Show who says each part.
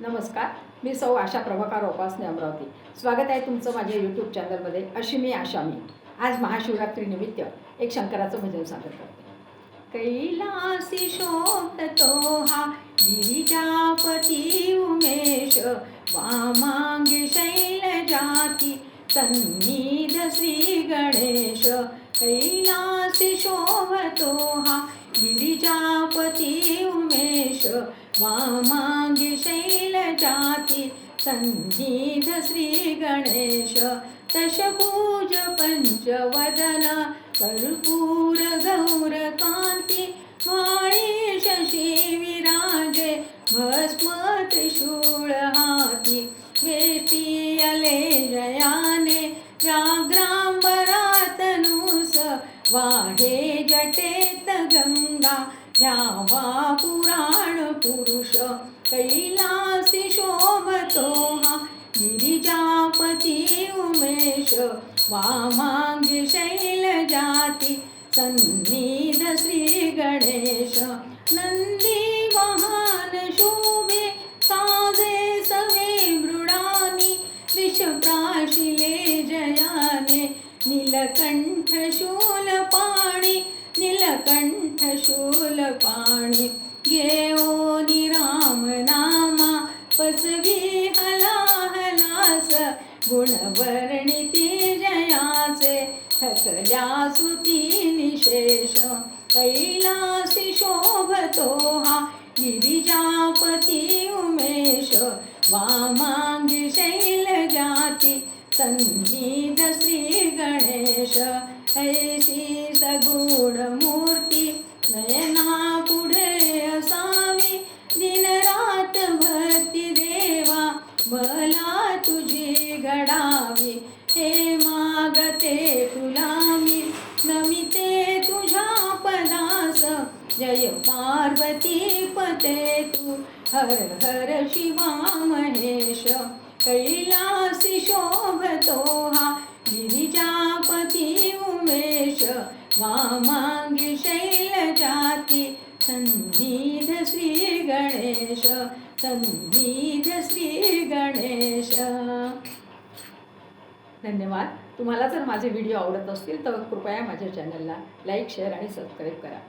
Speaker 1: नमस्कार, मी सौ आशा प्रभाकर उपासने अमरावती. स्वागत आहे तुमचं माझ्या यूट्यूब चॅनलमध्ये. अशी मी आशा मी आज महाशिवरात्रीनिमित्त एक शंकराचं भजन सादर करते. कैलासी शोभतो हा गिरिजापती उमेश, वामांगी शैलजाती सन्निध श्री गणेश. कैलासी शोभतो हा गिरिजापती उमेश, वामांगी शैलजाती सन्निध श्री गणेश. दशभुज पंचवदन कर्पूर गौरकांती, वाळी शशी विराजे भस्म त्रिशूळ हाती. वेष्टी अले जयाने व्याघ्रांबरातनुस, वाहे जटेत गंगा ध्यावा पुराण पुरुष. कैलासी शोभतो हा गिरिजापती उमेश, वामांगी शैलजाती सन्निध श्री गणेश. नंदी वाहन शोभे साजे सवे मृडानी, विषप्राशिले जयाने नीलकंठ शूलपाणी. नीलकंठ शूलपाणी घेऊनी राम नामा, पसवी हलाहलास गुणवर्णिती जयाचे थकल्या श्रुती निशेष. कैलासी शोभतो हा गिरिजापती उमेश, वामांगी शैलजाती सन्निध श्री गणेश. ऐसी सगुण मूर्ती नयना पुढे असावी, दिनरात भक्ती देवा भला तुझी घडावी. हे मागते तुला मी नमिते तुझ्या पदास, जय पार्वती पते तू हर हर शिवा महेश. कैलासी शोभतो हा गिरिजापती उमेश, वामांगी शैलजाती सन्निध श्री गणेश. सन्निध श्री गणेश. धन्यवाद. तुम्हाला जर माझे व्हिडिओ आवडत असतील तर कृपया माझ्या चॅनलला लाईक, शेअर आणि सबस्क्राईब करा.